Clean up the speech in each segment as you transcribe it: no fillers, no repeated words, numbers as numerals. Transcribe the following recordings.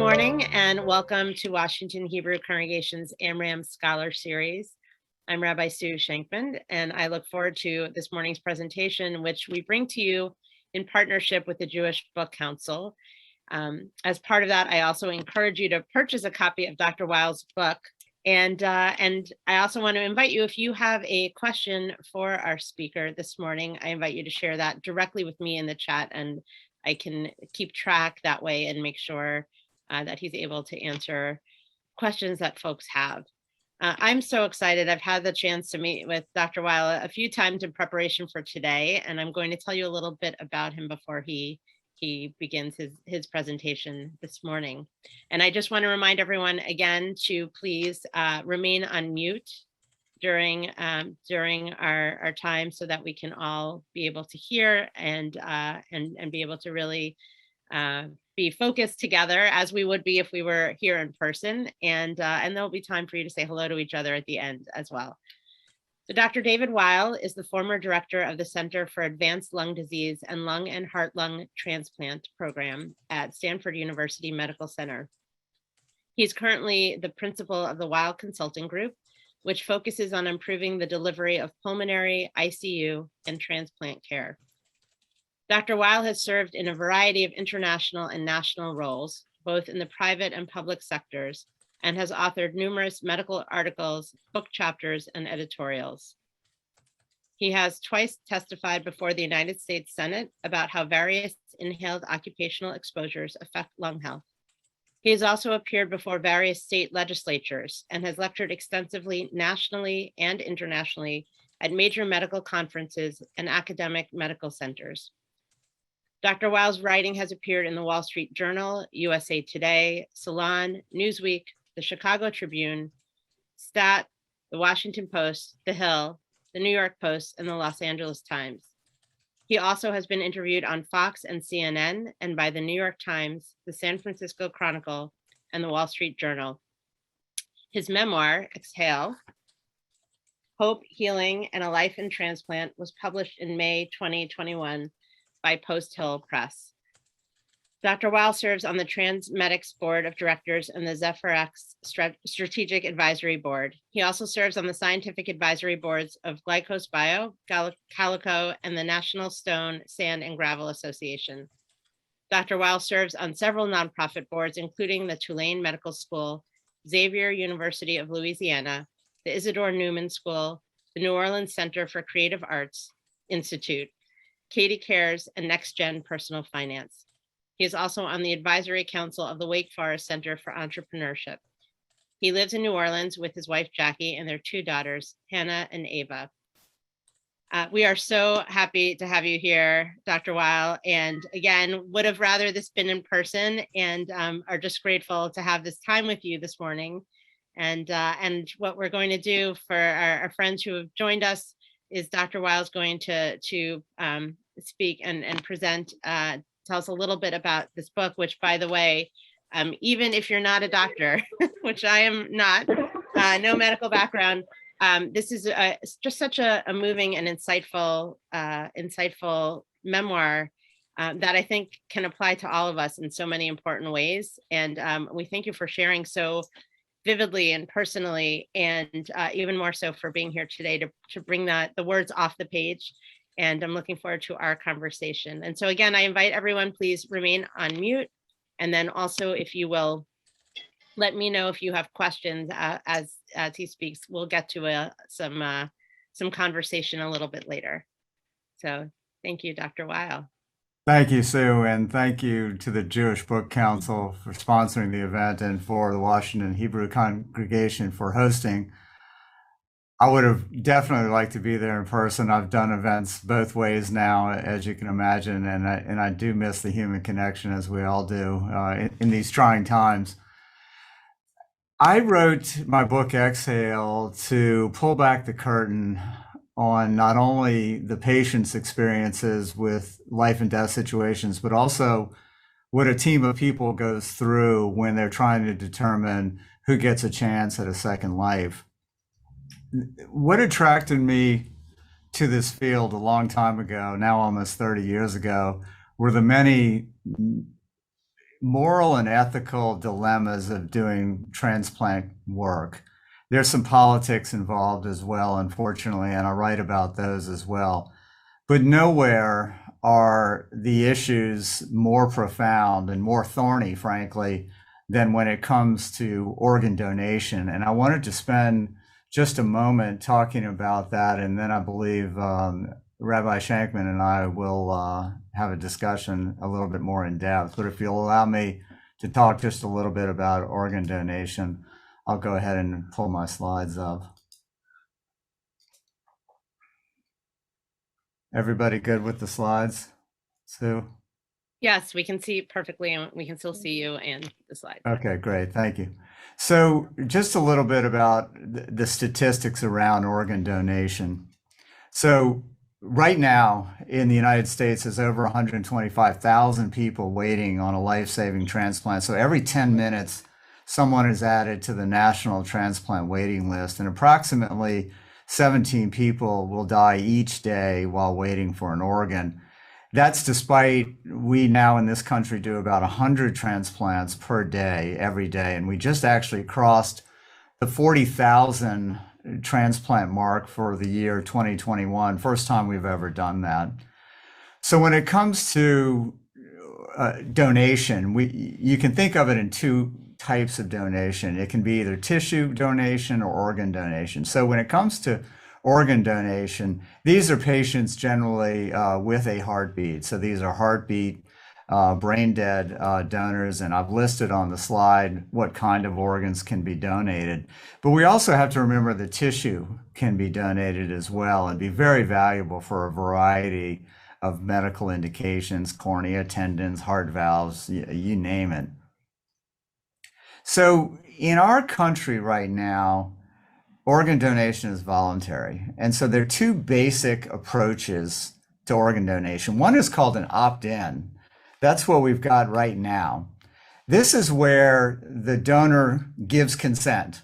morning and welcome to Washington Hebrew Congregation's Amram Scholar Series. I'm Rabbi Sue Shankman, and I look forward to this morning's presentation, which we bring to you in partnership with the Jewish Book Council. As part of that, I also encourage you to purchase a copy of Dr. Weill's book. And I also want to invite you, if you have a question for our speaker this morning, I invite you to share that directly with me in the chat, and I can keep track that way and make sure that he's able to answer questions that folks have. I'm so excited. I've had the chance to meet with Dr. Weill a few times in preparation for today, and I'm going to tell you a little bit about him before he begins his presentation this morning. And I just want to remind everyone again to please remain on mute during our time so that we can all be able to hear and be able to really be focused together as we would be if we were here in person. And there'll be time for you to say hello to each other at the end as well. So Dr. David Weill is the former director of the Center for Advanced Lung Disease and Lung and Heart-Lung Transplant program at Stanford University Medical Center. He's currently the principal of the Weill Consulting Group, which focuses on improving the delivery of pulmonary, ICU, and transplant care. Dr. Weill has served in a variety of international and national roles, both in the private and public sectors, and has authored numerous medical articles, book chapters, and editorials. He has twice testified before the United States Senate about how various inhaled occupational exposures affect lung health. He has also appeared before various state legislatures and has lectured extensively nationally and internationally at major medical conferences and academic medical centers. Dr. Weill's writing has appeared in the Wall Street Journal, USA Today, Salon, Newsweek, the Chicago Tribune, Stat, the Washington Post, The Hill, the New York Post, and the Los Angeles Times. He also has been interviewed on Fox and CNN and by the New York Times, the San Francisco Chronicle, and the Wall Street Journal. His memoir, Exhale, Hope, Healing, and a Life in Transplant was published in May 2021 by Post Hill Press. Dr. Weill serves on the Transmedics Board of Directors and the ZephyrX Strategic Advisory Board. He also serves on the scientific advisory boards of Glykos Bio, Calico, and the National Stone, Sand, and Gravel Association. Dr. Weill serves on several nonprofit boards, including the Tulane Medical School, Xavier University of Louisiana, the Isidore Newman School, the New Orleans Center for Creative Arts Institute, Katie Cares, and Next Gen Personal Finance. He is also on the advisory council of the Wake Forest Center for Entrepreneurship. He lives in New Orleans with his wife, Jackie, and their two daughters, Hannah and Ava. We are so happy to have you here, Dr. Weill, and again, would have rather this been in person, and are just grateful to have this time with you this morning. And what we're going to do for our friends who have joined us is Dr. Weill is going to speak and present, tell us a little bit about this book, which, by the way, even if you're not a doctor, which I am not, no medical background, this is just such a moving and insightful memoir that I think can apply to all of us in so many important ways. And we thank you for sharing so vividly and personally, and even more so for being here today to bring the words off the page. And I'm looking forward to our conversation. And so again, I invite everyone, please remain on mute. And then also, if you will, let me know if you have questions as he speaks. We'll get to some conversation a little bit later. So thank you, Dr. Weill. Thank you, Sue, and thank you to the Jewish Book Council for sponsoring the event and for the Washington Hebrew Congregation for hosting. I would have definitely liked to be there in person. I've done events both ways now, as you can imagine, and I do miss the human connection, as we all do, in these trying times. I wrote my book, Exhale, to pull back the curtain on not only the patient's experiences with life and death situations, but also what a team of people goes through when they're trying to determine who gets a chance at a second life. What attracted me to this field a long time ago, now almost 30 years ago, were the many moral and ethical dilemmas of doing transplant work. There's some politics involved as well, unfortunately, and I write about those as well. But nowhere are the issues more profound and more thorny, frankly, than when it comes to organ donation. And I wanted to spend just a moment talking about that, and then I believe Rabbi Shankman and I will have a discussion a little bit more in depth. But if you'll allow me to talk just a little bit about organ donation, I'll go ahead and pull my slides up. Everybody good with the slides? Sue? Yes, we can see perfectly, and we can still see you and the slides. Okay, great. Thank you. So just a little bit about the statistics around organ donation. So right now in the United States, there's over 125,000 people waiting on a life-saving transplant. So every 10 minutes, someone is added to the national transplant waiting list, and approximately 17 people will die each day while waiting for an organ. That's despite we now in this country do about 100 transplants per day, every day, and we just actually crossed the 40,000 transplant mark for the year 2021, first time we've ever done that. So when it comes to donation, you can think of it in two types of donation. It can be either tissue donation or organ donation. So when it comes to organ donation, these are patients generally with a heartbeat. So these are heartbeat, brain dead donors, and I've listed on the slide what kind of organs can be donated. But we also have to remember the tissue can be donated as well and be very valuable for a variety of medical indications: cornea, tendons, heart valves, you name it. So in our country right now, organ donation is voluntary. And so there are two basic approaches to organ donation. One is called an opt-in. That's what we've got right now. This is where the donor gives consent.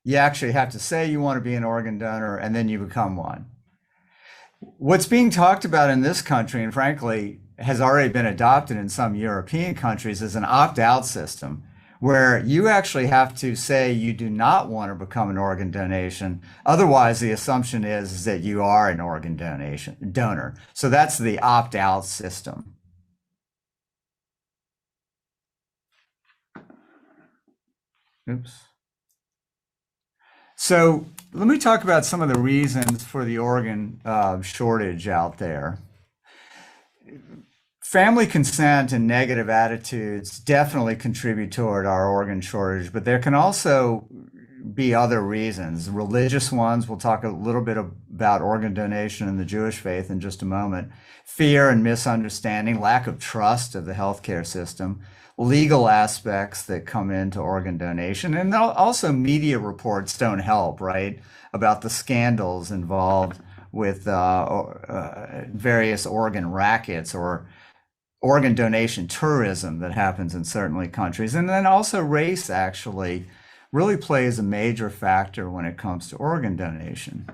You actually have to say you want to be an organ donor, and then you become one. What's being talked about in this country, and frankly has already been adopted in some European countries, is an opt-out system, where you actually have to say you do not want to become an organ donation. Otherwise, the assumption is that you are an organ donor. So that's the opt-out system. Oops. So let me talk about some of the reasons for the organ shortage out there. Family consent and negative attitudes definitely contribute toward our organ shortage, but there can also be other reasons. Religious ones, we'll talk a little bit about organ donation in the Jewish faith in just a moment. Fear and misunderstanding, lack of trust of the healthcare system, legal aspects that come into organ donation, and also media reports don't help, right? About the scandals involved with various organ rackets or organ donation tourism that happens in certain countries. And then also race actually really plays a major factor when it comes to organ donation.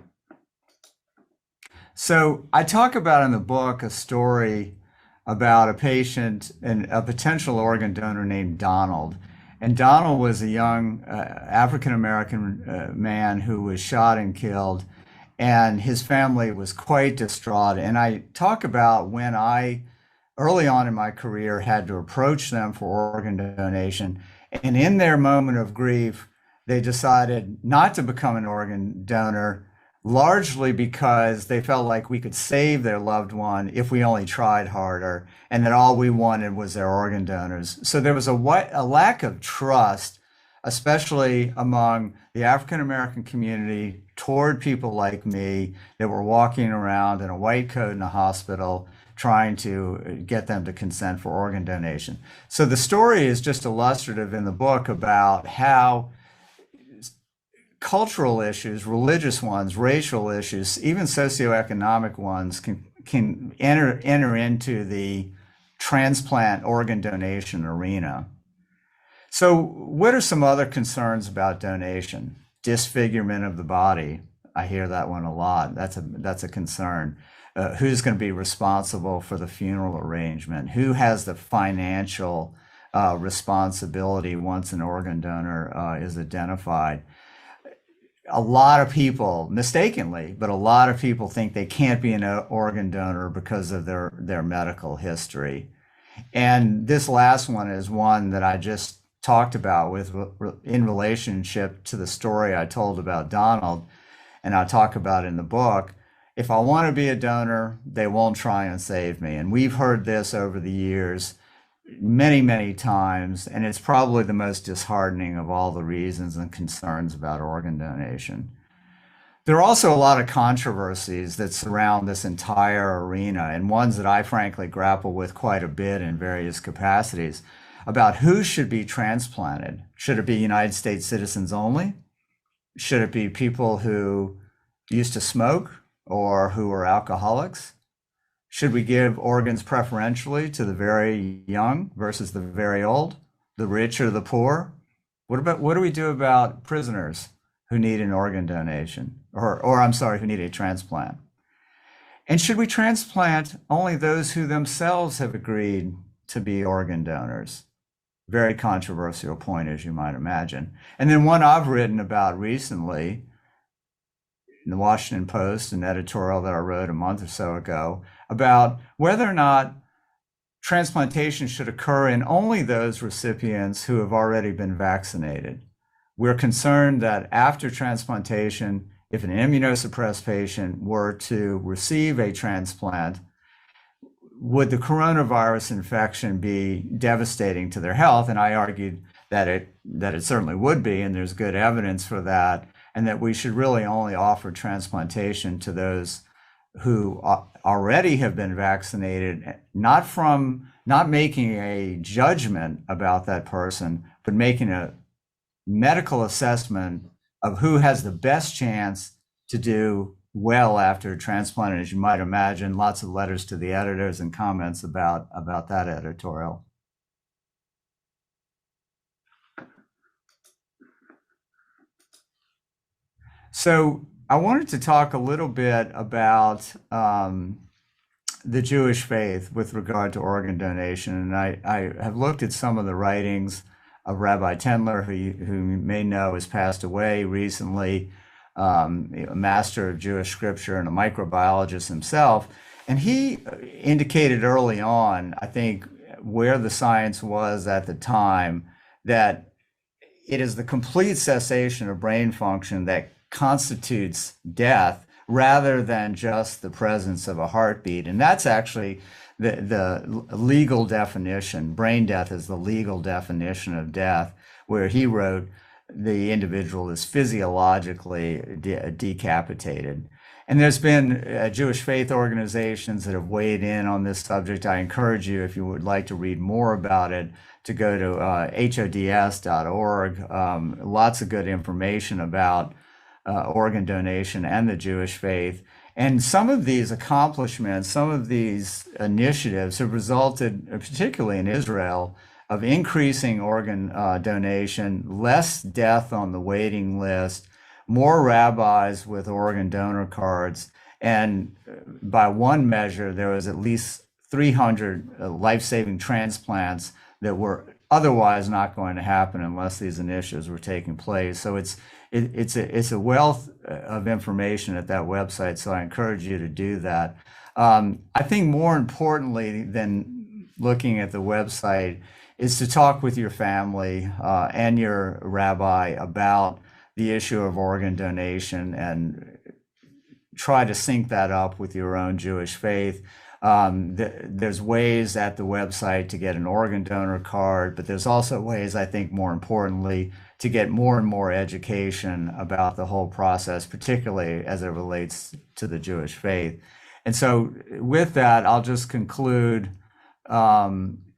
So I talk about in the book a story about a patient and a potential organ donor named Donald. And Donald was a young African-American man who was shot and killed, and his family was quite distraught. And I talk about when I early on in my career had to approach them for organ donation, and in their moment of grief they decided not to become an organ donor, largely because they felt like we could save their loved one if we only tried harder, and that all we wanted was their organ donors. So there was a lack of trust, especially among the African American community, toward people like me that were walking around in a white coat in a hospital trying to get them to consent for organ donation. So the story is just illustrative in the book about how cultural issues, religious ones, racial issues, even socioeconomic ones can enter into the transplant organ donation arena. So what are some other concerns about donation? Disfigurement of the body. I hear that one a lot. That's a concern. Who's going to be responsible for the funeral arrangement? Who has the financial responsibility once an organ donor is identified. A lot of people, mistakenly, but a lot of people think they can't be an organ donor because of their medical history. And this last one is one that I just talked about with in relationship to the story I told about Donald, and I talk about in the book. If I want to be a donor, they won't try and save me. And we've heard this over the years many, many times, and it's probably the most disheartening of all the reasons and concerns about organ donation. There are also a lot of controversies that surround this entire arena, and ones that I frankly grapple with quite a bit in various capacities, about who should be transplanted. Should it be United States citizens only? Should it be people who used to smoke or who are alcoholics? Should we give organs preferentially to the very young versus the very old, the rich or the poor? What do we do about prisoners who need an organ donation, or I'm sorry, who need a transplant? And should we transplant only those who themselves have agreed to be organ donors? Very controversial point, as you might imagine. And then one I've written about recently in the Washington Post, an editorial that I wrote a month or so ago, about whether or not transplantation should occur in only those recipients who have already been vaccinated. We're concerned that after transplantation, if an immunosuppressed patient were to receive a transplant, would the coronavirus infection be devastating to their health? And I argued that it certainly would be, and there's good evidence for that, and that we should really only offer transplantation to those who already have been vaccinated, not making a judgment about that person, but making a medical assessment of who has the best chance to do well after transplant. And as you might imagine, lots of letters to the editors and comments about that editorial. So I wanted to talk a little bit about the Jewish faith with regard to organ donation. And I have looked at some of the writings of Rabbi Tendler, who you may know has passed away recently, a master of Jewish scripture and a microbiologist himself. And he indicated early on, I think, where the science was at the time, that it is the complete cessation of brain function that constitutes death, rather than just the presence of a heartbeat. And that's actually the legal definition. Brain death is the legal definition of death, where he wrote the individual is physiologically decapitated. And there's been Jewish faith organizations that have weighed in on this subject. I encourage you, if you would like to read more about it, to go to HODS.org. Lots of good information about organ donation and the Jewish faith. And some of these accomplishments, some of these initiatives have resulted, particularly in Israel, of increasing organ donation, less death on the waiting list, more rabbis with organ donor cards. And by one measure, there was at least 300 life-saving transplants that were otherwise not going to happen unless these initiatives were taking place. So it's a wealth of information at that website, so I encourage you to do that. I think more importantly than looking at the website is to talk with your family and your rabbi about the issue of organ donation, and try to sync that up with your own Jewish faith. There's ways at the website to get an organ donor card, but there's also ways, I think more importantly, to get more and more education about the whole process, particularly as it relates to the Jewish faith. And so with that, I'll just conclude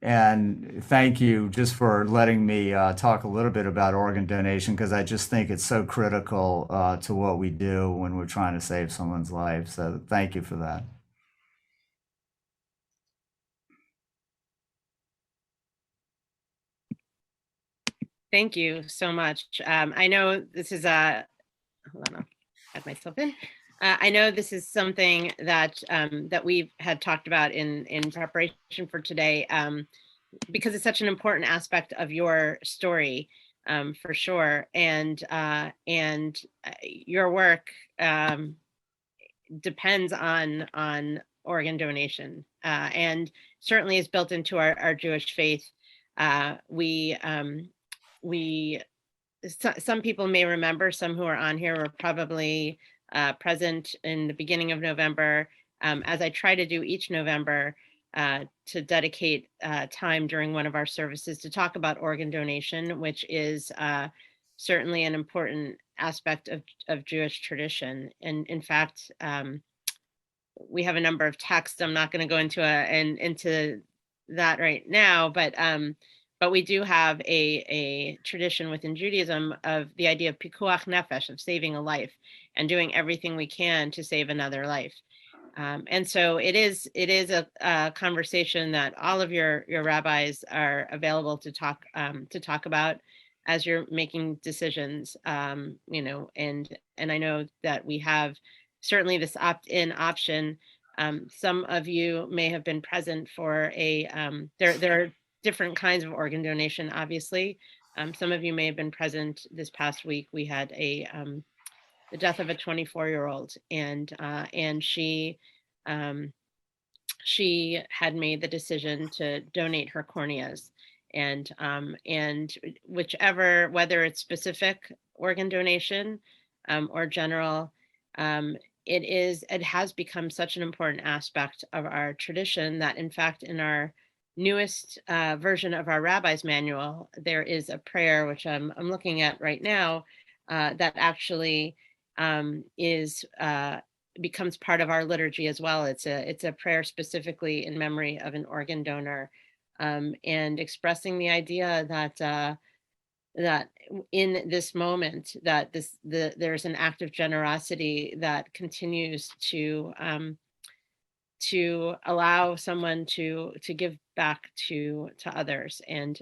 and thank you just for letting me talk a little bit about organ donation, because I just think it's so critical to what we do when we're trying to save someone's life. So thank you for that. Thank you so much. I know this is hold on, I'll add myself in. I know this is something that that we've had talked about in preparation for today. because it's such an important aspect of your story, for sure. And your work depends on organ donation, and certainly is built into our Jewish faith. We some people may remember, some who are on here were probably present in the beginning of November, as I try to do each November, to dedicate time during one of our services to talk about organ donation, which is certainly an important aspect of Jewish tradition. And in fact, we have a number of texts. I'm not going to go into that right now, but we do have a tradition within Judaism of the idea of pikuach nefesh, of saving a life and doing everything we can to save another life. And so it is a conversation that all of your rabbis are available to talk about as you're making decisions. You know, and I know that we have certainly this opt-in option. Some of you may have been present for there are different kinds of organ donation, obviously. Some of you may have been present this past week. We had the death of a 24-year-old, and she had made the decision to donate her corneas, and whichever, whether it's specific organ donation or general, it has become such an important aspect of our tradition that, in fact, in our newest version of our rabbi's manual, there is a prayer, which I'm looking at right now, that actually becomes part of our liturgy as well. It's a prayer specifically in memory of an organ donor, and expressing the idea that in this moment, that there's an act of generosity that continues to allow someone to give back to others, and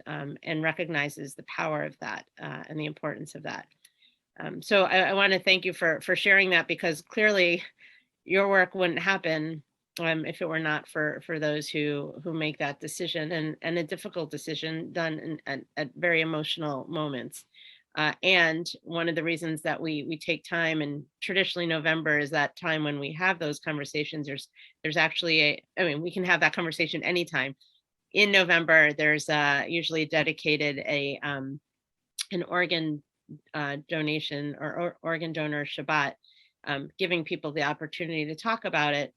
recognizes the power of that, and the importance of that. So I want to thank you for sharing that, because clearly your work wouldn't happen if it were not for those who make that decision, and a difficult decision done at very emotional moments. And one of the reasons that we take time, and traditionally November is that time when we have those conversations. There's actually we can have that conversation anytime. In November, there's usually dedicated an organ donation or organ donor Shabbat, giving people the opportunity to talk about it.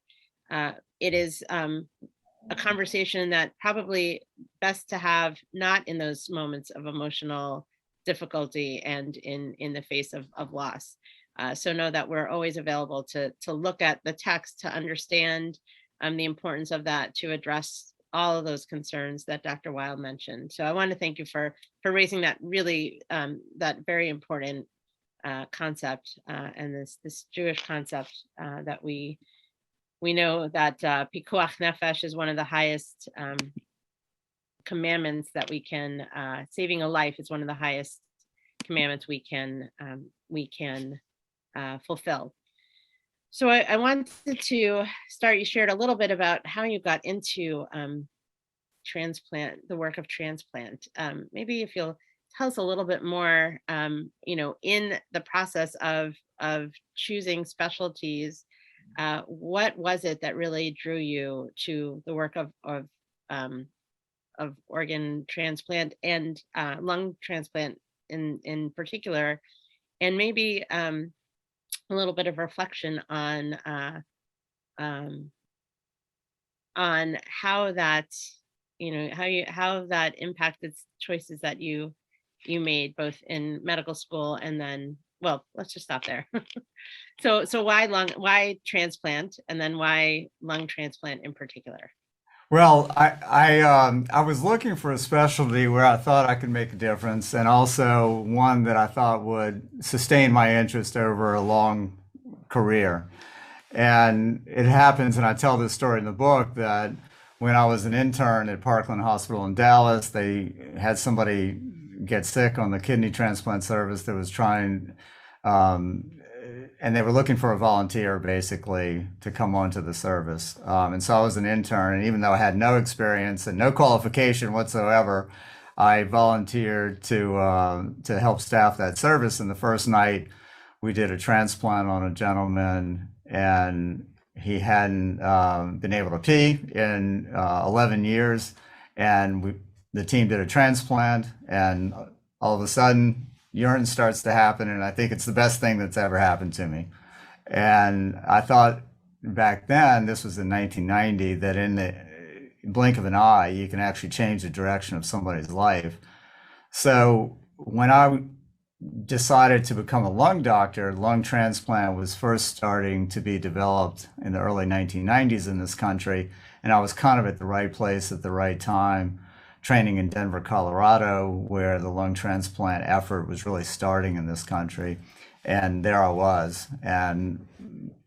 It is a conversation that probably best to have not in those moments of emotional difficulty and in the face of loss. So know that we're always available to look at the text, to understand the importance of that, to address all of those concerns that Dr. Weill mentioned. So I want to thank you for raising that really that very important concept, and this Jewish concept that we know that pikuach nefesh is one of the highest commandments that we can, saving a life is one of the highest commandments we can fulfill. So I wanted to start, you shared a little bit about how you got into transplant, the work of transplant. Maybe if you'll tell us a little bit more, in the process of choosing specialties, what was it that really drew you to the work of organ transplant and lung transplant in particular, and maybe a little bit of reflection on how that, how that impacted choices that you made both in medical school and then, well, let's just stop there. So why transplant, and then why lung transplant in particular? Well, I was looking for a specialty where I thought I could make a difference, and also one that I thought would sustain my interest over a long career. And it happens, and I tell this story in the book, that when I was an intern at Parkland Hospital in Dallas, they had somebody get sick on the kidney transplant service that was trying and they were looking for a volunteer basically to come onto the service. And so I was an intern, and even though I had no experience and no qualification whatsoever, I volunteered to help staff that service. And the first night, we did a transplant on a gentleman, and he hadn't been able to pee in 11 years, and the team did a transplant, and all of a sudden urine starts to happen, and I think it's the best thing that's ever happened to me. And I thought back then, this was in 1990, that in the blink of an eye, you can actually change the direction of somebody's life. So when I decided to become a lung doctor, lung transplant was first starting to be developed in the early 1990s in this country, and I was kind of at the right place at the right time, training in Denver, Colorado, where the lung transplant effort was really starting in this country. And there I was, and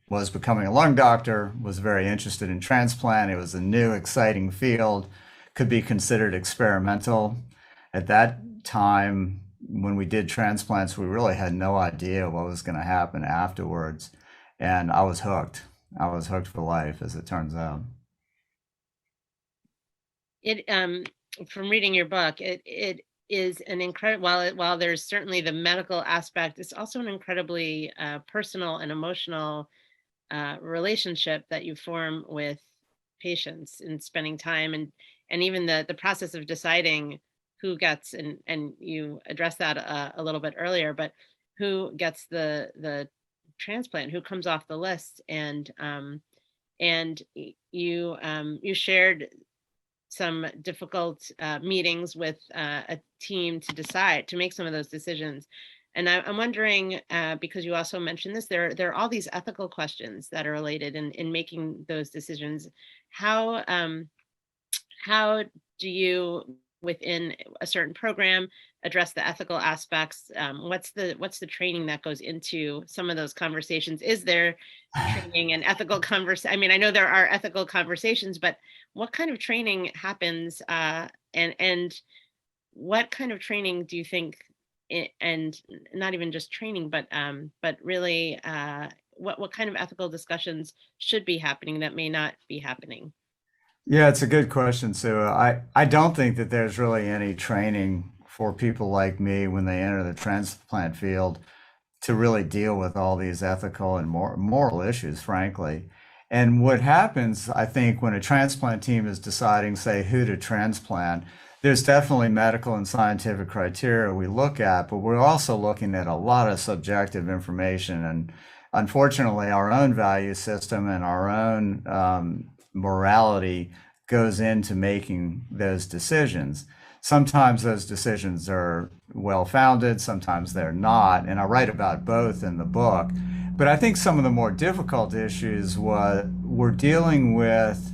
was becoming a lung doctor, was very interested in transplant. It was a new, exciting field, could be considered experimental. At that time, when we did transplants, we really had no idea what was going to happen afterwards. And I was hooked. I was hooked for life, as it turns out. From reading your book, it is an incredible, while there's certainly the medical aspect, it's also an incredibly personal and emotional relationship that you form with patients and spending time, and even the process of deciding who gets, and you addressed that a little bit earlier, but who gets the transplant, who comes off the list, and you shared some difficult meetings with a team to make some of those decisions. And I'm wondering, because you also mentioned this, there are all these ethical questions that are related in making those decisions. How do you, within a certain program, address the ethical aspects? What's the training that goes into some of those conversations? Is there training and ethical conversation? I mean, I know there are ethical conversations, but what kind of training happens, and what kind of training do you think, and not even just training, but really, what kind of ethical discussions should be happening that may not be happening? Yeah, it's a good question, Sue. I don't think that there's really any training for people like me when they enter the transplant field to really deal with all these ethical and moral issues, frankly. And what happens, I think, when a transplant team is deciding, say, who to transplant, there's definitely medical and scientific criteria we look at, but we're also looking at a lot of subjective information. And unfortunately, our own value system and our own morality goes into making those decisions. Sometimes those decisions are well-founded, sometimes they're not, and I write about both in the book. But I think some of the more difficult issues we're dealing with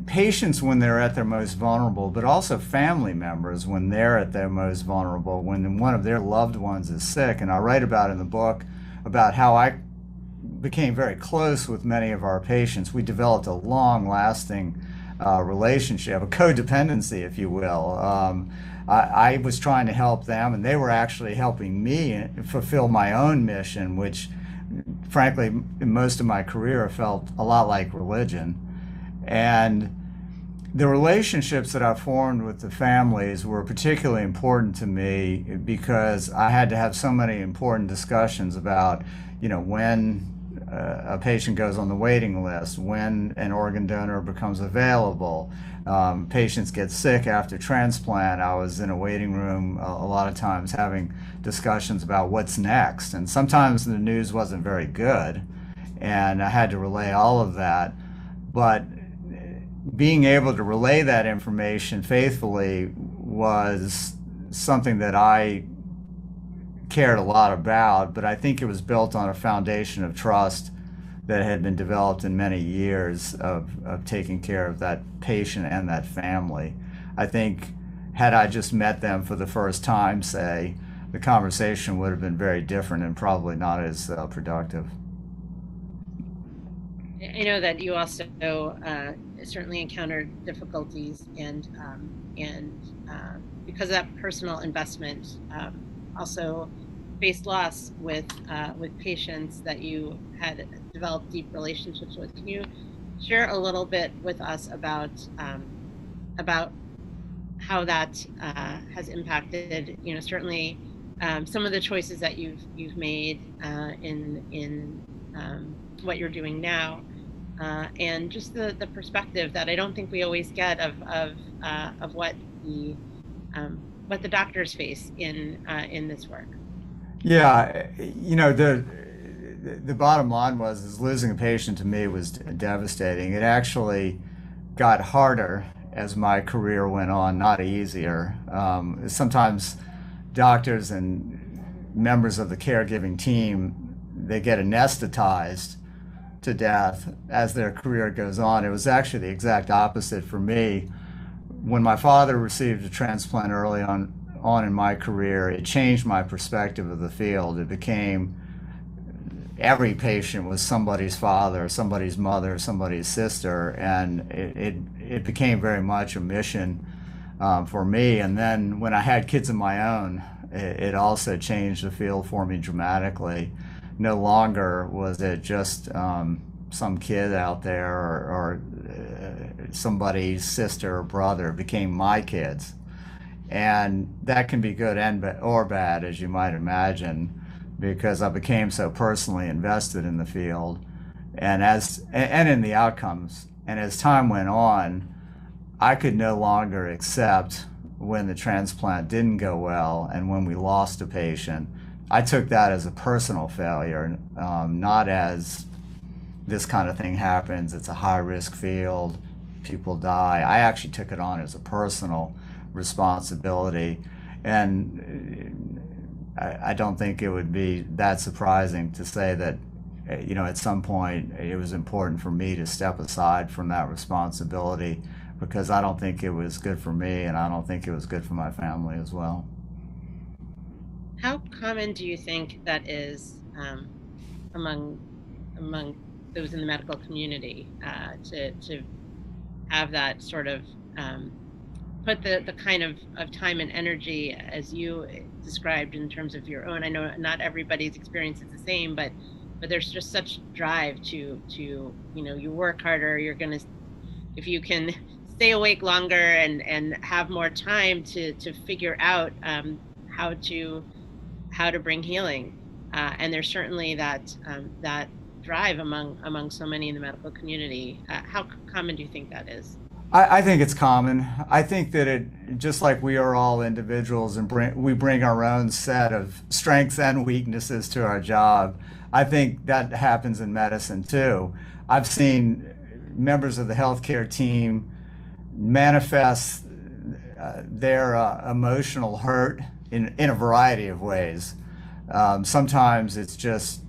patients when they're at their most vulnerable, but also family members when they're at their most vulnerable, when one of their loved ones is sick. And I write about in the book about how I became very close with many of our patients. We developed a long-lasting relationship, a codependency, if you will. I was trying to help them, and they were actually helping me fulfill my own mission, which, frankly, in most of my career felt a lot like religion. And the relationships that I formed with the families were particularly important to me because I had to have so many important discussions about, when a patient goes on the waiting list, when an organ donor becomes available. Patients get sick after transplant. I was in a waiting room a lot of times having discussions about what's next. And sometimes the news wasn't very good, and I had to relay all of that. But being able to relay that information faithfully was something that I cared a lot about, but I think it was built on a foundation of trust that had been developed in many years of taking care of that patient and that family. I think had I just met them for the first time, say, the conversation would have been very different and probably not as productive. I know that you also certainly encountered difficulties, and because of that personal investment, also faced loss with patients that you had developed deep relationships with. Can you share a little bit with us about how that has impacted, certainly some of the choices that you've made in what you're doing now, and just the perspective that I don't think we always get of what the doctors face in this work. Yeah, the bottom line was is losing a patient to me was devastating. It actually got harder as my career went on, not easier. Sometimes doctors and members of the caregiving team, they get anesthetized to death as their career goes on. It was actually the exact opposite for me. When my father received a transplant early on in my career, it changed my perspective of the field. It became every patient was somebody's father, somebody's mother, somebody's sister, and it became very much a mission for me. And then when I had kids of my own, it also changed the field for me dramatically. No longer was it just some kid out there or somebody's sister or brother. It became my kids. And that can be good or bad, as you might imagine, because I became so personally invested in the field and in the outcomes. And as time went on, I could no longer accept when the transplant didn't go well and when we lost a patient. I took that as a personal failure, not as this kind of thing happens. It's a high-risk field. People die. I actually took it on as a personal responsibility. And I don't think it would be that surprising to say that, at some point it was important for me to step aside from that responsibility because I don't think it was good for me and I don't think it was good for my family as well. How common do you think that is among those in the medical community to have that sort of put the kind of time and energy as you described in terms of your own? I know not everybody's experience is the same, but there's just such drive to you work harder. You're gonna, if you can stay awake longer and have more time to figure out how to bring healing, and there's certainly that drive among so many in the medical community. How common do you think that is? I think it's common. I think that it, just like we are all individuals and we bring our own set of strengths and weaknesses to our job. I think that happens in medicine too. I've seen members of the healthcare team manifest their emotional hurt in a variety of ways. Sometimes it's just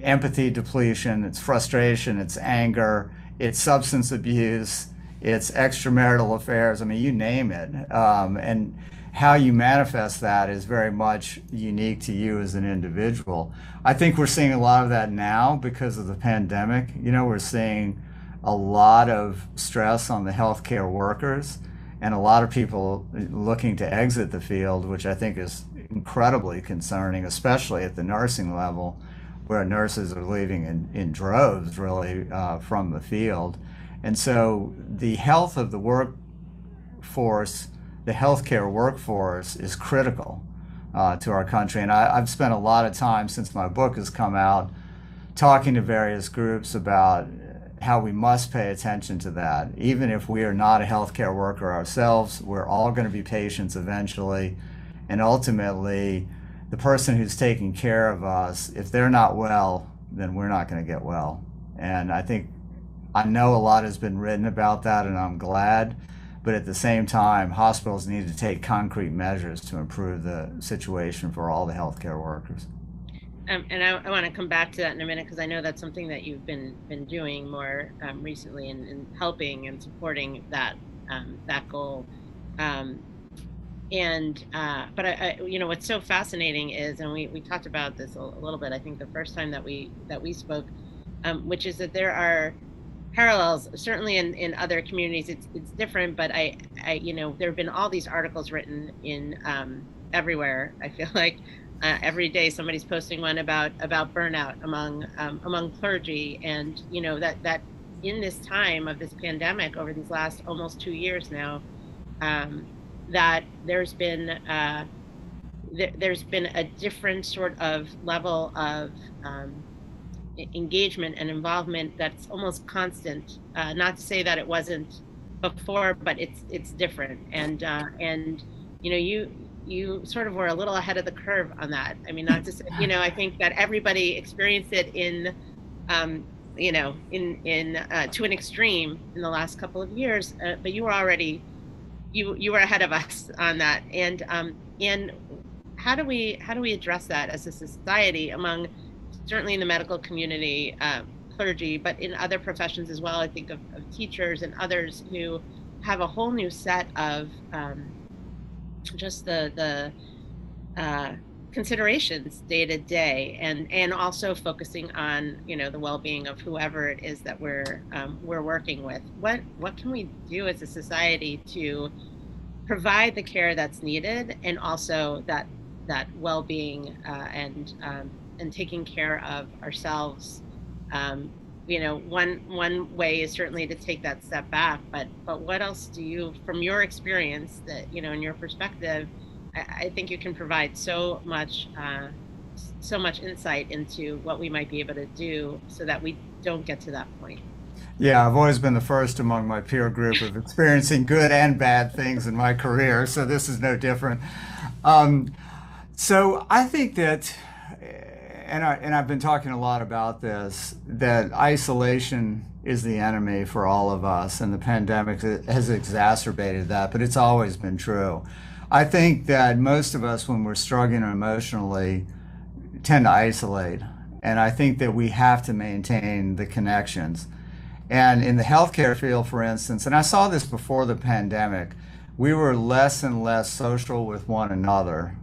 empathy depletion, it's frustration, it's anger, it's substance abuse, it's extramarital affairs. I mean, you name it. And how you manifest that is very much unique to you as an individual. I think we're seeing a lot of that now because of the pandemic. We're seeing a lot of stress on the healthcare workers and a lot of people looking to exit the field, which I think is incredibly concerning, especially at the nursing level, where nurses are leaving in droves, really, from the field. And so the health of the workforce, the healthcare workforce, is critical to our country. And I've spent a lot of time since my book has come out talking to various groups about how we must pay attention to that. Even if we are not a healthcare worker ourselves, we're all going to be patients eventually. And ultimately, the person who's taking care of us, if they're not well, then we're not going to get well. And I know a lot has been written about that, and I'm glad. But at the same time, hospitals need to take concrete measures to improve the situation for all the healthcare workers. And I want to come back to that in a minute, because I know that's something that you've been doing more recently in helping and supporting that goal. But what's so fascinating is, and we talked about this a little bit, I think the first time that we spoke, which is that there are parallels, certainly in other communities. It's different, but there have been all these articles written in everywhere. I feel like every day somebody's posting one about burnout among clergy, and that in this time of this pandemic over these last almost 2 years now, that there's been a different sort of level of engagement and involvement that's almost constant. Not to say that it wasn't before, but it's different. And you sort of were a little ahead of the curve on that. I mean, not to say, I think that everybody experienced it in to an extreme in the last couple of years, but you were already you were ahead of us on that. And how do we address that as a society, among certainly in the medical community, clergy, but in other professions as well? I think of teachers and others who have a whole new set of just the considerations day to day, and also focusing on the well-being of whoever it is that we're working with. What can we do as a society to provide the care that's needed, and also that well-being, and taking care of ourselves? One way is certainly to take that step back, but what else do you, from your experience, that in your perspective, I think you can provide so much insight into what we might be able to do so that we don't get to that point. Yeah, I've always been the first among my peer group of experiencing good and bad things in my career, so this is no different. So I think that, and I've been talking a lot about this, that isolation is the enemy for all of us, and the pandemic has exacerbated that, but it's always been true. I think that most of us, when we're struggling emotionally, tend to isolate, and I think that we have to maintain the connections. And in the healthcare field, for instance, and I saw this before the pandemic, we were less and less social with one another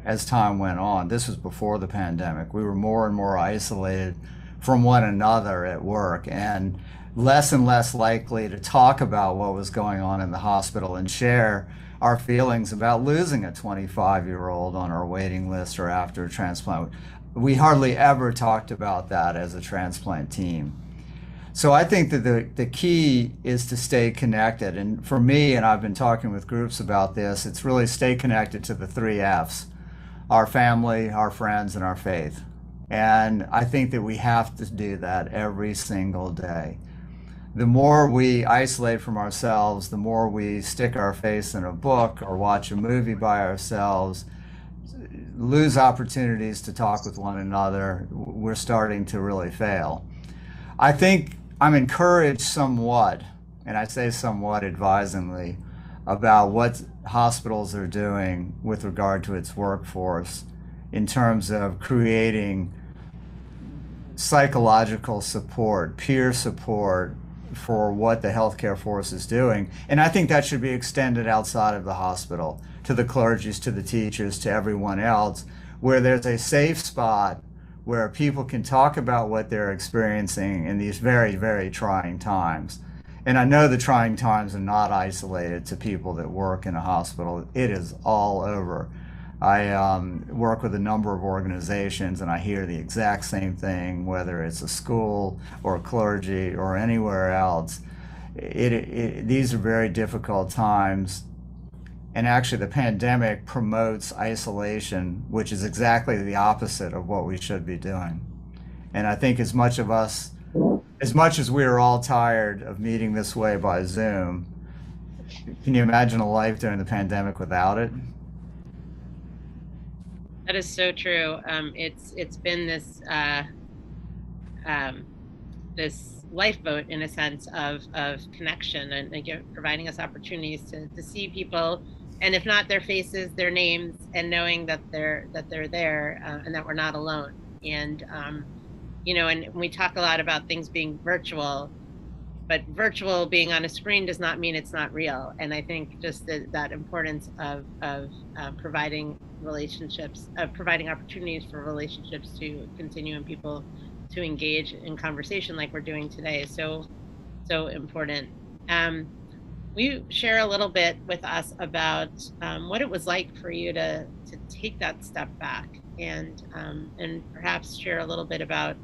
as time went on. This was before the pandemic. We were more and more isolated from one another at work, and less likely to talk about what was going on in the hospital and share our feelings about losing a 25-year-old on our waiting list or after a transplant. We hardly ever talked about that as a transplant team. So I think that the key is to stay connected. And for me, and I've been talking with groups about this, it's really stay connected to the 3 F's: our family, our friends, and our faith. And I think that we have to do that every single day. The more we isolate from ourselves, the more we stick our face in a book or watch a movie by ourselves, lose opportunities to talk with one another, we're starting to really fail. I think I'm encouraged somewhat, and I say somewhat advisedly, about what hospitals are doing with regard to its workforce in terms of creating psychological support, peer support for what the healthcare force is doing. And I think that should be extended outside of the hospital, to the clergies, to the teachers, to everyone else, where there's a safe spot where people can talk about what they're experiencing in these very, very trying times. And I know the trying times are not isolated to people that work in a hospital. It is all over. I work with a number of organizations, and I hear the exact same thing, whether it's a school or clergy or anywhere else. These are very difficult times. And actually, the pandemic promotes isolation, which is exactly the opposite of what we should be doing. And I think as much as we are all tired of meeting this way by Zoom, can you imagine a life during the pandemic without it? That is so true. It's been this lifeboat, in a sense, of connection, and again, providing us opportunities to see people, and if not their faces, their names, and knowing that they're there, and that we're not alone. And and we talk a lot about things being virtual, but virtual being on a screen does not mean it's not real. And I think just that importance of providing relationships, providing opportunities for relationships to continue, and people to engage in conversation like we're doing today is so important. Will you share a little bit with us about what it was like for you to take that step back and perhaps share a little bit about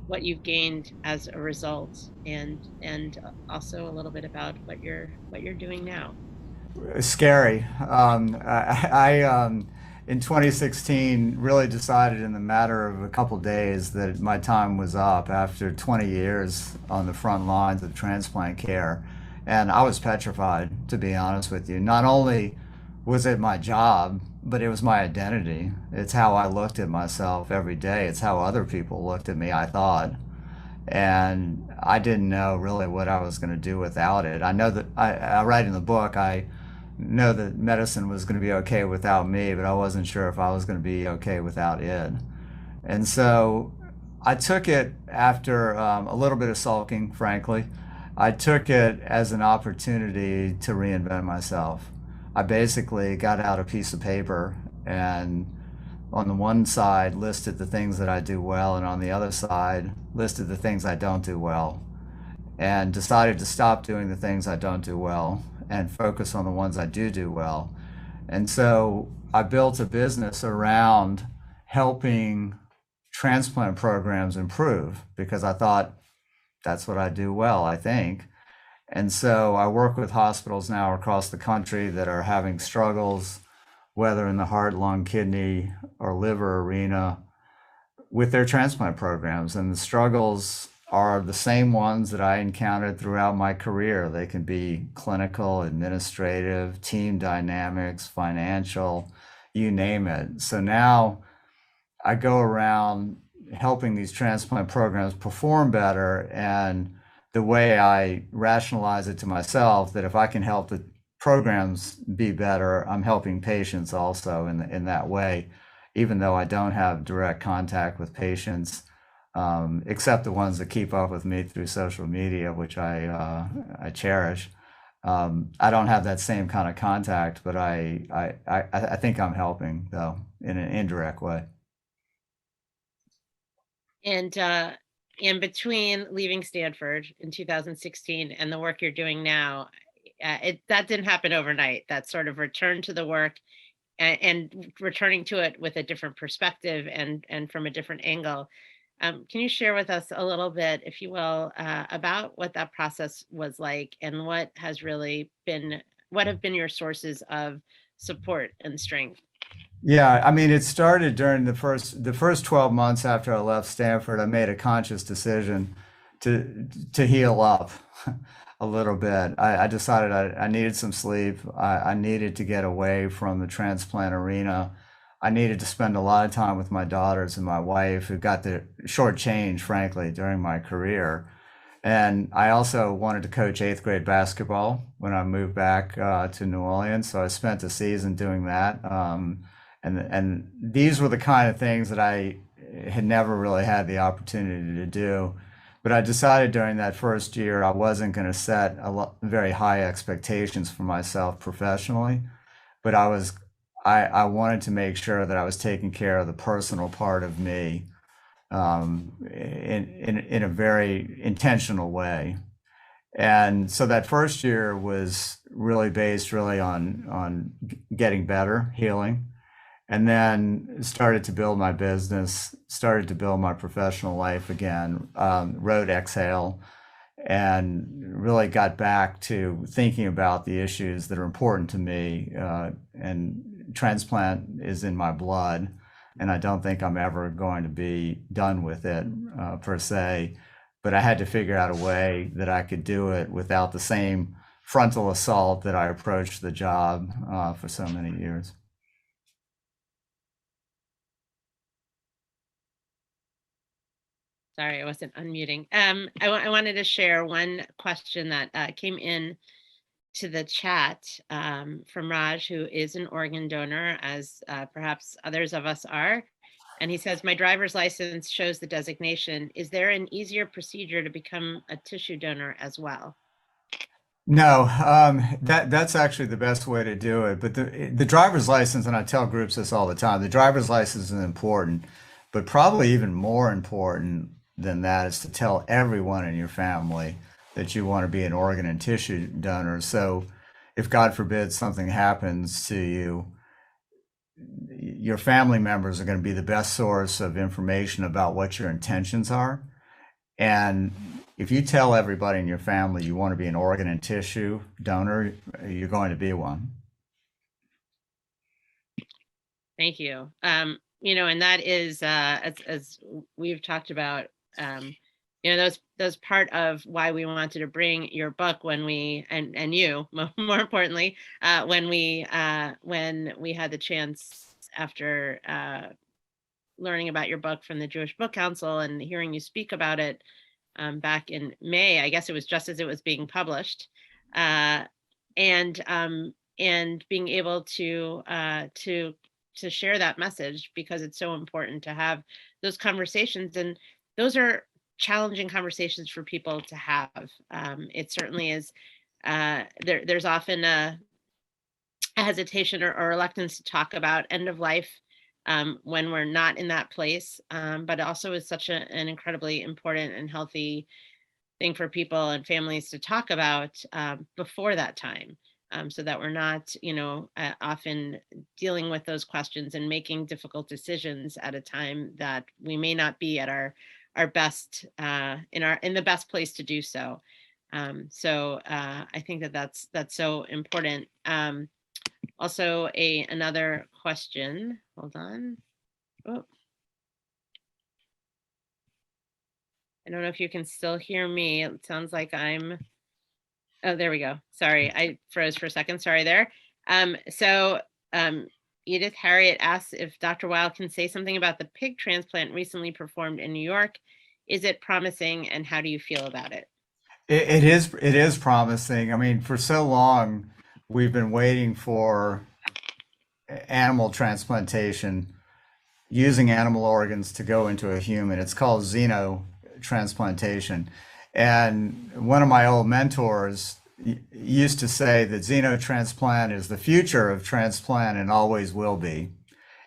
what you've gained as a result and also a little bit about what you're doing now? Scary. In 2016 really decided in the matter of a couple days that my time was up after 20 years on the front lines of transplant care. And I was petrified, to be honest with you. Not only was it my job, but it was my identity. It's how I looked at myself every day. It's how other people looked at me, I thought. And I didn't know really what I was going to do without it. I know that I write in the book, I know that medicine was going to be okay without me, but I wasn't sure if I was going to be okay without it. And so I took it after a little bit of sulking, frankly. I took it as an opportunity to reinvent myself. I basically got out a piece of paper and on the one side listed the things that I do well, and on the other side listed the things I don't do well, and decided to stop doing the things I don't do well and focus on the ones I do well. And so I built a business around helping transplant programs improve because I thought that's what I do well, I think. And so I work with hospitals now across the country that are having struggles, whether in the heart, lung, kidney, or liver arena, with their transplant programs. And the struggles are the same ones that I encountered throughout my career. They can be clinical, administrative, team dynamics, financial, you name it. So now I go around helping these transplant programs perform better. And the way I rationalize it to myself, that if I can help the programs be better, I'm helping patients also in that way, even though I don't have direct contact with patients, except the ones that keep up with me through social media, which I cherish. I don't have that same kind of contact, but I think I'm helping though in an indirect way. And in between leaving Stanford in 2016 and the work you're doing now, that didn't happen overnight. That sort of return to the work and returning to it with a different perspective and from a different angle. Can you share with us a little bit, if you will, about what that process was like and what have been your sources of support and strength? Yeah, I mean, it started during the first 12 months after I left Stanford. I made a conscious decision to heal up a little bit. I decided I needed some sleep. I needed to get away from the transplant arena. I needed to spend a lot of time with my daughters and my wife, who got the short change, frankly, during my career. And I also wanted to coach eighth grade basketball when I moved back to New Orleans. So I spent a season doing that. And these were the kind of things that I had never really had the opportunity to do. But I decided during that first year I wasn't going to set very high expectations for myself professionally, but I wanted to make sure that I was taking care of the personal part of me in a very intentional way. And so that first year was really based really on getting better, healing, and then started to build my business, started to build my professional life again, wrote Exhale, and really got back to thinking about the issues that are important to me. And transplant is in my blood, and I don't think I'm ever going to be done with it per se. But I had to figure out a way that I could do it without the same frontal assault that I approached the job for so many years. Sorry, I wasn't unmuting. I wanted to share one question that came in to the chat from Raj, who is an organ donor, as perhaps others of us are. And he says, my driver's license shows the designation. Is there an easier procedure to become a tissue donor as well? No, that's actually the best way to do it. But the driver's license, and I tell groups this all the time, the driver's license is important, but probably even more important than that is to tell everyone in your family that you want to be an organ and tissue donor. So if God forbid something happens to you, your family members are going to be the best source of information about what your intentions are. And if you tell everybody in your family you want to be an organ and tissue donor, you're going to be one. Thank you. And that is, as we've talked about, those part of why we wanted to bring your book when we, and you, more importantly, when we had the chance after learning about your book from the Jewish Book Council and hearing you speak about it back in May. I guess it was just as it was being published, and being able to share that message, because it's so important to have those conversations, and those are challenging conversations for people to have. It certainly is. There's often a hesitation or reluctance to talk about end of life when we're not in that place, but also is such an incredibly important and healthy thing for people and families to talk about before that time, so that we're not, often dealing with those questions and making difficult decisions at a time that we may not be at our best, in the best place to do so. So I think that's so important. Also, another question. Hold on. Oh, I don't know if you can still hear me. It sounds like I'm. Oh, there we go. Sorry, I froze for a second. Sorry there. So Edith Harriet asks if Dr. Weill can say something about the pig transplant recently performed in New York. Is it promising, and how do you feel about it? It is promising. I mean, for so long, we've been waiting for animal transplantation using animal organs to go into a human. It's called xenotransplantation. And one of my old mentors used to say that xenotransplant is the future of transplant and always will be.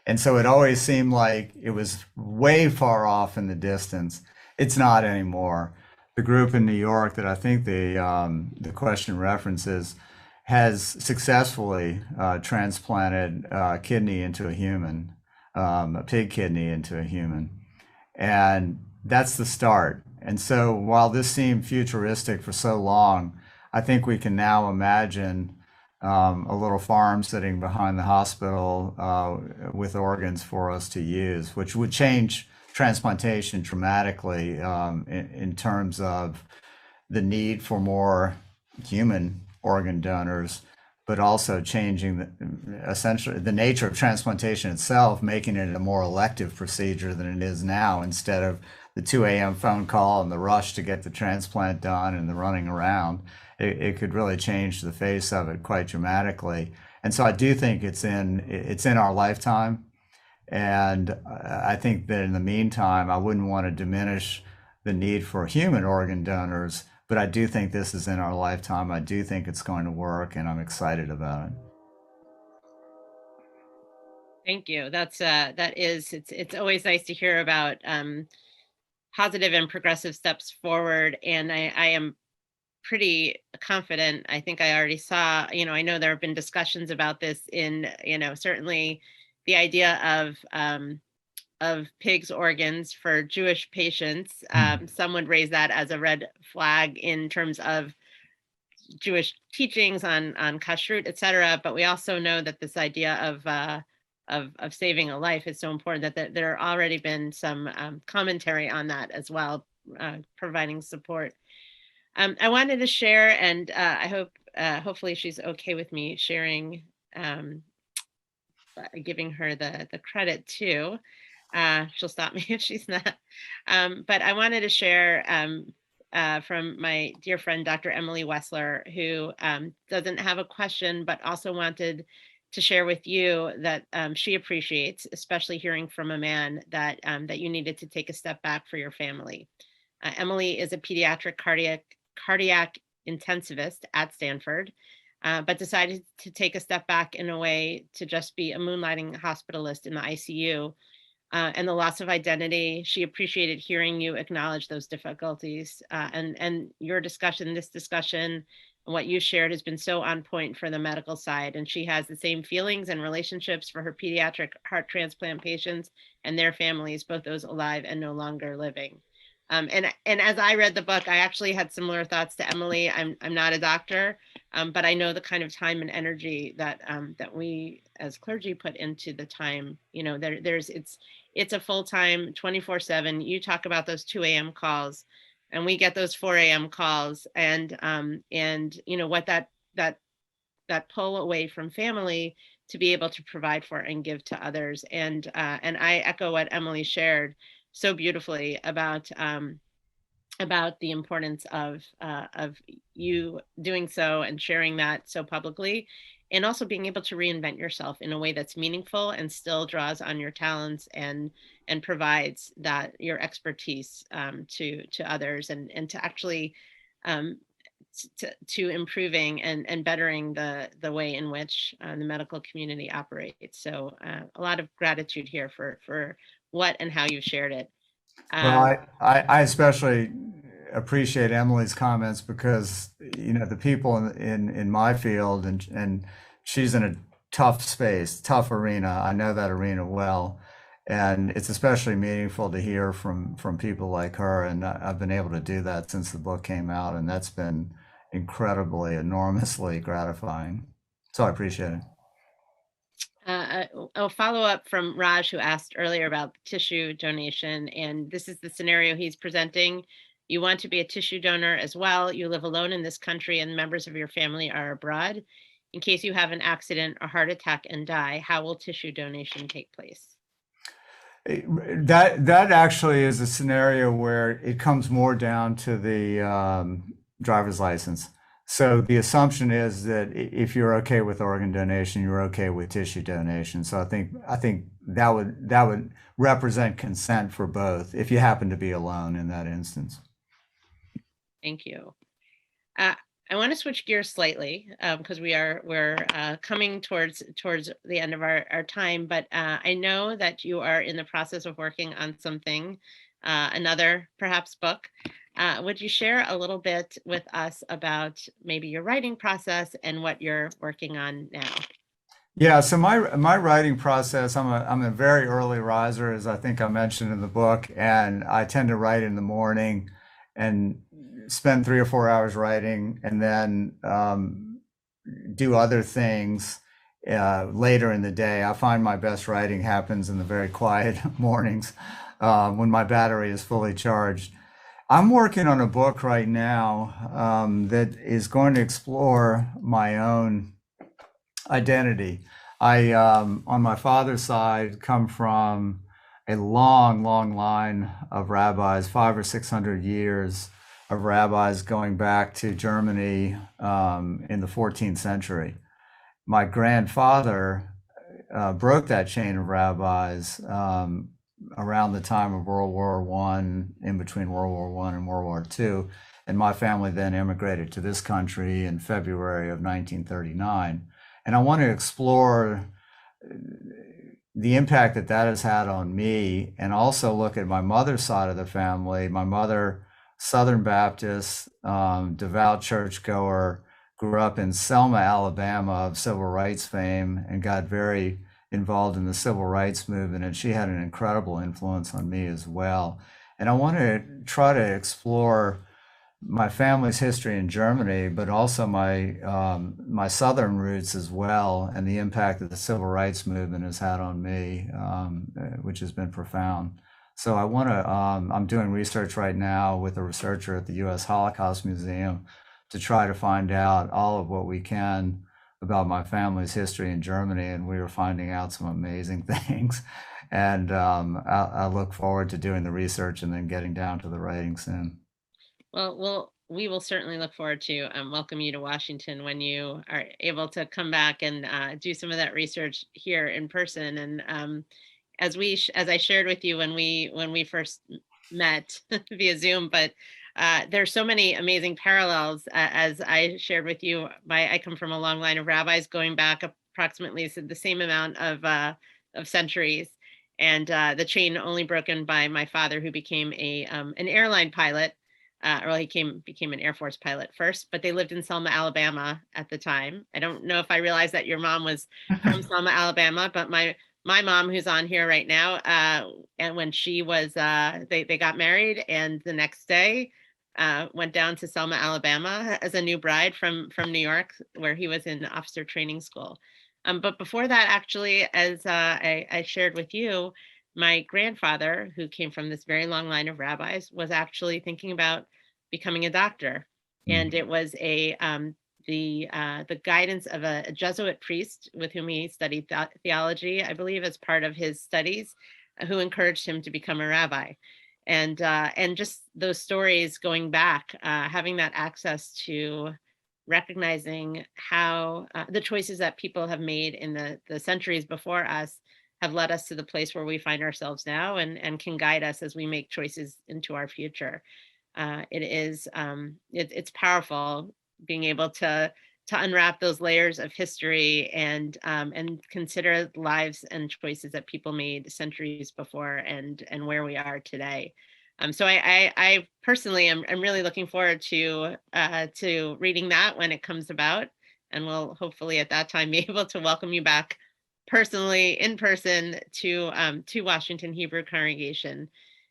And so it always seemed like it was way far off in the distance. It's not anymore. The group in New York that I think the question references has successfully transplanted a kidney into a human, a pig kidney into a human. And that's the start. And so while this seemed futuristic for so long, I think we can now imagine a little farm sitting behind the hospital with organs for us to use, which would change transplantation dramatically in terms of the need for more human organ donors, but also changing essentially the nature of transplantation itself, making it a more elective procedure than it is now, instead of the 2 a.m. phone call and the rush to get the transplant done and the running around. It could really change the face of it quite dramatically. And so I do think it's in our lifetime. And I think that in the meantime, I wouldn't want to diminish the need for human organ donors, but I do think this is in our lifetime. I do think it's going to work, and I'm excited about it. Thank you. It's always nice to hear about positive and progressive steps forward. And I am pretty confident. I think I already saw, I know there have been discussions about this in, certainly the idea of pigs' organs for Jewish patients. Some would raise that as a red flag in terms of Jewish teachings on kashrut, et cetera. But we also know that this idea of saving a life is so important that there are already been some commentary on that as well, providing support. I wanted to share, and I hope, hopefully she's okay with me sharing, giving her the credit too. She'll stop me if she's not. But I wanted to share from my dear friend, Dr. Emily Wessler, who doesn't have a question, but also wanted to share with you that she appreciates, especially hearing from a man, that you needed to take a step back for your family. Emily is a pediatric cardiac intensivist at Stanford, but decided to take a step back in a way to just be a moonlighting hospitalist in the ICU and the loss of identity. She appreciated hearing you acknowledge those difficulties, and your discussion, this discussion, and what you shared has been so on point for the medical side. And she has the same feelings and relationships for her pediatric heart transplant patients and their families, both those alive and no longer living. And as I read the book, I actually had similar thoughts to Emily. I'm not a doctor, but I know the kind of time and energy that that we as clergy put into the time. You know, it's a full-time 24/7. You talk about those 2 a.m. calls, and we get those 4 a.m. calls, and you know what that pull away from family to be able to provide for and give to others. And I echo what Emily shared so beautifully about the importance of you doing so and sharing that so publicly, and also being able to reinvent yourself in a way that's meaningful and still draws on your talents and provides that your expertise to others, and to actually to improving and bettering the way in which the medical community operates. So a lot of gratitude here for what and how you shared it. Well, I especially appreciate Emily's comments because, you know, the people in my field, and she's in a tough space, tough arena. I know that arena well. And it's especially meaningful to hear from people like her. And I've been able to do that since the book came out, and that's been incredibly, enormously gratifying. So I appreciate it. A follow-up from Raj, who asked earlier about tissue donation, and this is the scenario he's presenting. You want to be a tissue donor as well. You live alone in this country and members of your family are abroad. In case you have an accident or heart attack and die, how will tissue donation take place? That actually is a scenario where it comes more down to the driver's license. So the assumption is that if you're okay with organ donation, you're okay with tissue donation. So I think that would represent consent for both if you happen to be alone in that instance. Thank you. I want to switch gears slightly because we're coming towards the end of our time, but I know that you are in the process of working on something, another perhaps book. Would you share a little bit with us about maybe your writing process and what you're working on now? Yeah, so my writing process, I'm a very early riser, as I think I mentioned in the book, and I tend to write in the morning and spend 3 or 4 hours writing, and then do other things later in the day. I find my best writing happens in the very quiet mornings when my battery is fully charged. I'm working on a book right now that is going to explore my own identity. I, on my father's side, come from a long, long line of rabbis, 500 or 600 years of rabbis going back to Germany in the 14th century. My grandfather broke that chain of rabbis around the time of World War One, in between World War One and World War Two, and my family then immigrated to this country in February of 1939. And I want to explore the impact that has had on me, and also look at my mother's side of the family. My mother, Southern Baptist, devout churchgoer, grew up in Selma, Alabama, of civil rights fame, and got very involved in the civil rights movement, and she had an incredible influence on me as well. And I want to try to explore my family's history in Germany, but also my Southern roots as well, and the impact that the civil rights movement has had on me, which has been profound. So I want to, I'm doing research right now with a researcher at the U.S. Holocaust Museum to try to find out all of what we can about my family's history in Germany, and we are finding out some amazing things. And I look forward to doing the research and then getting down to the writing soon. Well, we will certainly look forward to welcome you to Washington when you are able to come back and do some of that research here in person. And as I shared with you when we first met via Zoom, but there's so many amazing parallels. As I shared with you, I come from a long line of rabbis going back approximately the same amount of centuries. And the chain only broken by my father, who became an airline pilot. Or he became an Air Force pilot first, but they lived in Selma, Alabama at the time. I don't know if I realized that your mom was from Selma, Alabama, but my mom, who's on here right now, and when she was, they got married, and the next day went down to Selma, Alabama as a new bride from New York, where he was in officer training school. But before that, actually, as I shared with you, my grandfather, who came from this very long line of rabbis, was actually thinking about becoming a doctor. And it was the guidance of a Jesuit priest with whom he studied theology, I believe, as part of his studies, who encouraged him to become a rabbi. And just those stories going back, having that access to recognizing how the choices that people have made in the centuries before us have led us to the place where we find ourselves now, and can guide us as we make choices into our future. It's powerful being able to unwrap those layers of history and consider lives and choices that people made centuries before, and where we are today. So I personally am really looking forward to reading that when it comes about, and we'll hopefully at that time be able to welcome you back personally in person to Washington Hebrew Congregation.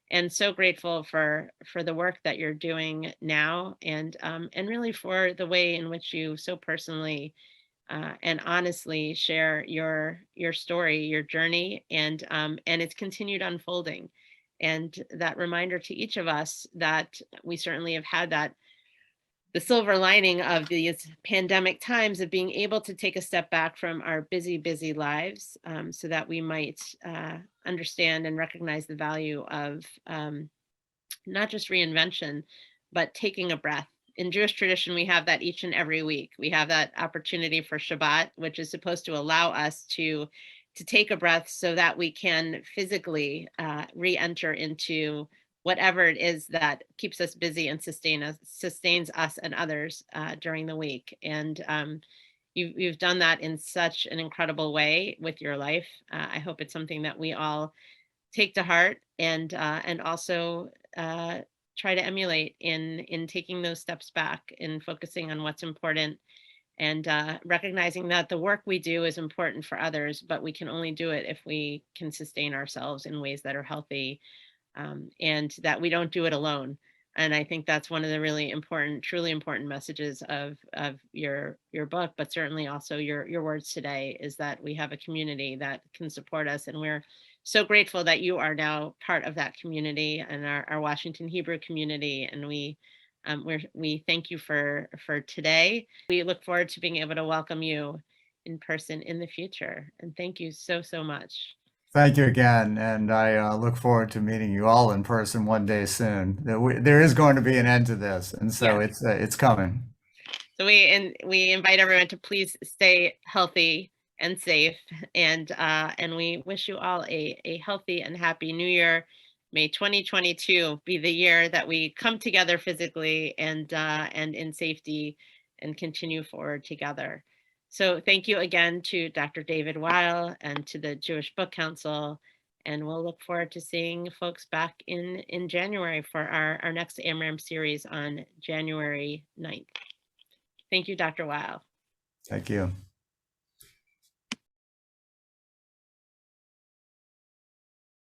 And so grateful for the work that you're doing now, and really for the way in which you so personally and honestly share your story, your journey, and its continued unfolding. And that reminder to each of us that we certainly have had the silver lining of these pandemic times, of being able to take a step back from our busy, busy lives, so that we might understand and recognize the value of not just reinvention, but taking a breath. In Jewish tradition, we have that each and every week. We have that opportunity for Shabbat, which is supposed to allow us to take a breath so that we can physically re-enter into whatever it is that keeps us busy and sustains us and others during the week. And you've done that in such an incredible way with your life. I hope it's something that we all take to heart, and also try to emulate in taking those steps back, in focusing on what's important, and recognizing that the work we do is important for others, but we can only do it if we can sustain ourselves in ways that are healthy, and that we don't do it alone. And I think that's one of the really important, truly important messages of your book, but certainly also your words today, is that we have a community that can support us. And we're so grateful that you are now part of that community, and our Washington Hebrew community. And we thank you for today. We look forward to being able to welcome you in person in the future. And thank you so, so much. Thank you again, and I look forward to meeting you all in person one day soon. There is going to be an end to this, and so it's coming. So we invite everyone to please stay healthy and safe, and we wish you all a healthy and happy New Year. May 2022 be the year that we come together physically and in safety, and continue forward together. So thank you again to Dr. David Weill and to the Jewish Book Council, and we'll look forward to seeing folks back in January for our next Amram series on January 9th. Thank you, Dr. Weill. Thank you.